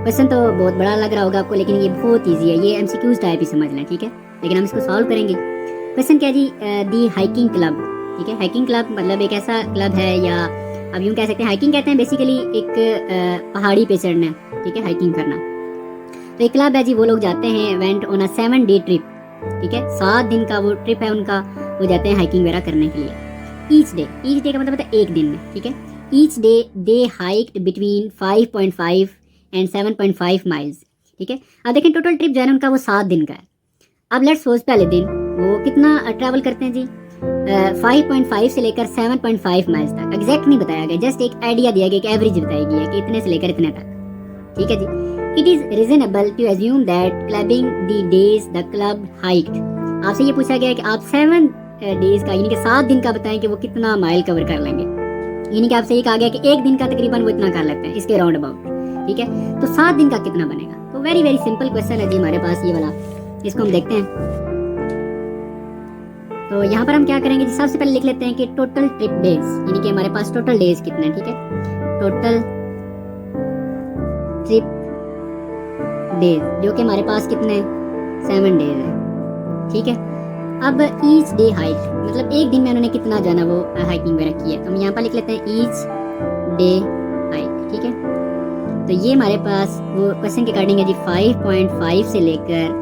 Question तो बहुत बड़ा लग रहा होगा आपको, लेकिन ये बहुत ईजी है, ये एमसीक्यूज टाइप ही समझ लें, ठीक है। लेकिन हम इसको सॉल्व करेंगे। क्वेश्चन क्या जी, दी हाइकिंग क्लब, ठीक है। हाइकिंग क्लब मतलब एक ऐसा क्लब है, या अब यूँ कह सकते हैं, हाइकिंग कहते हैं बेसिकली एक पहाड़ी पे चढ़ना, ठीक है, हाइकिंग करना। तो एक क्लब है जी, वो लोग जाते हैं went on a 7-day trip, ठीक है, 7 दिन का वो ट्रिप है उनका, वो जाते हैं हाइकिंग वगैरह करने के लिए। ईच डे का मतलब होता है एक दिन में, ठीक है। Each day they hiked between 5.5 and 7.5 miles, ठीक है। अब देखें टोटल ट्रिप जो है ना उनका वो 7 दिन का है। अब लेट्स सपोज पहले दिन वो कितना ट्रैवल करते हैं जी, 5.5 से लेकर 7.5 माइल्स तक। एग्जैक्ट नहीं बताया गया, जस्ट एक आइडिया दिया गया, एक एवरेज बताई गई है कि इतने से लेकर इतने तक, ठीक है जी। It is reasonable to assume that clubbing the days the club hiked, आपसे ये पूछा गया है कि आप 7 डेज का यानी कि 7 दिन का बताएं कि वो कितना माइल कवर कर लेंगे। यानी कि आपसे ये कहा गया कि एक दिन का तकरीबन वो इतना कर लेते हैं इसके राउंड अबाउट, ठीक है। तो 7 दिन का कितना बनेगा? तो वेरी वेरी सिंपल क्वेश्चन है जी हमारे पास ये वाला, इसको हम देखते हैं। तो यहाँ पर हम क्या करेंगे जी, सबसे पहले लिख लेते हैं कि टोटल ट्रिप डेज, यानी कि हमारे पास टोटल डेज कितने हैं, ठीक है। टोटल ट्रिप डेज जो कि हमारे पास कितने 7 डेज है, ठीक है। अब ईच डे हाइक मतलब एक दिन में उन्होंने कितना जो है ना वो हाइकिंग वगैरह की है, तो हम यहाँ पर लिख लेते हैं ईच डे हाइक, ठीक है। तो ये हमारे पास वो क्वेश्चन के अकॉर्डिंग है जी 5.5 से लेकर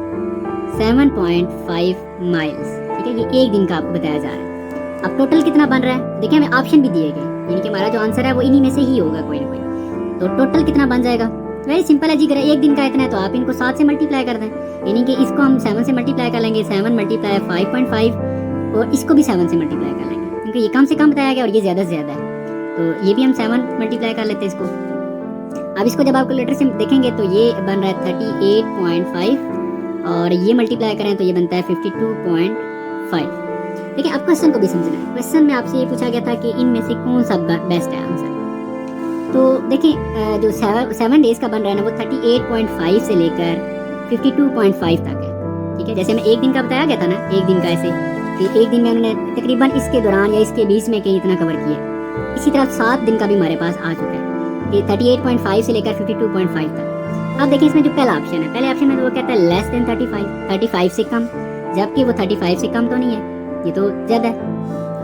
7.5 माइल्स, ठीक है। ये एक दिन का आपको बताया जा रहा है। अब टोटल कितना बन रहा है, देखिए हमें ऑप्शन भी दिए गए, यानी कि हमारा जो आंसर है वो इन्हीं में से ही होगा कोई ना कोई। तो टोटल कितना बन जाएगा, वेरी सिंपल है जी, अगर एक दिन का इतना है तो आप इनको 7 से मल्टीप्लाई कर दें, यानी कि इसको हम 7 से मल्टीप्लाई कर लेंगे, 7 मल्टीप्लाई 5.5, और इसको भी 7 से मल्टीप्लाई कर लेंगे, क्योंकि ये कम से कम बताया गया और ये ज़्यादा से ज़्यादा है, तो ये भी हम 7 मल्टीप्लाई कर लेते हैं इसको। अब इसको जब आप कैलकुलेटर से देखेंगे तो ये बन रहा है 38.5, और ये मल्टीप्लाई करें तो ये बनता है 52.5। देखिए अब क्वेश्चन को भी समझना है। क्वेश्चन में आपसे ये पूछा गया था कि इनमें से कौन सा बेस्ट है आंसर। तो देखिए जो 7 डेज का बन रहा है ना वो 38.5 से लेकर 52.5 तक है, ठीक है। जैसे हमें एक दिन का बताया गया था ना, एक दिन का ऐसे कि एक दिन में उन्होंने तकरीबन इसके दौरान या इसके बीच में कहीं इतना कवर किया। इसी तरह 7 दिन का भी हमारे पास आ चुका है कि 38.5 से लेकर 52.5 तक। अब देखिए इसमें जो पहला ऑप्शन है, पहले ऑप्शन में तो वो कहता है लेस देन 35 से कम, जबकि वो 35 से कम तो नहीं है, ये तो ज़्यादा है।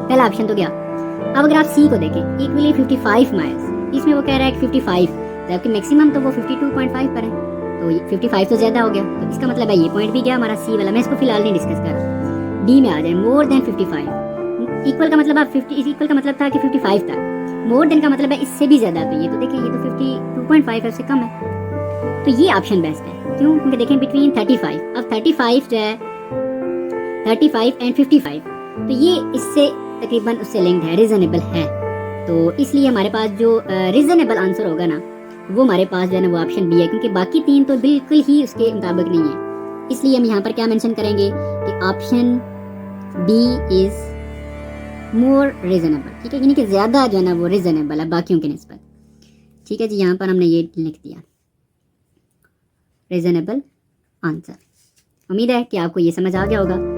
पहला ऑप्शन तो गया। अब अगर आप सी को देखें, इक्वली 55 माइल्स, इसमें वो कह रहा है कि 55, जबकि मैक्सिमम तो वो 52.5 पर है, तो 55 तो ज़्यादा हो गया, तो इसका मतलब है ये पॉइंट भी गया हमारा सी वाला। मैं इसको फिलहाल नहीं डिस्कस कर रहा। डी में आ जाए, मोर देन 55। इक्वल का मतलब आप 50, इक्वल का मतलब था कि 55 तक, मोर देन का मतलब है इससे भी ज़्यादा, तो ये तो देखिए ये तो 52.5 है, उससे कम है, तो ये ऑप्शन बेस्ट है। क्यों? क्योंकि देखें बिटवीन 35, अब 35 जो है 35 एंड 55, तो ये इससे तकरीबन उससे लिंक्ड है, रीजनेबल है, तो इसलिए हमारे पास जो रीजनेबल आंसर होगा ना वो हमारे पास जो है ना वो ऑप्शन बी है, क्योंकि बाकी 3 तो बिल्कुल ही उसके मुताबिक नहीं है। इसलिए हम यहाँ पर क्या मेंशन करेंगे कि option B is more reasonable, ठीक है, यानी कि ज़्यादा जो है ना वो रीजनेबल है बाकियों की निस्बत, ठीक है जी। यहाँ पर हमने ये लिख दिया रीजनेबल आंसर। उम्मीद है कि आपको ये समझ आ गया होगा।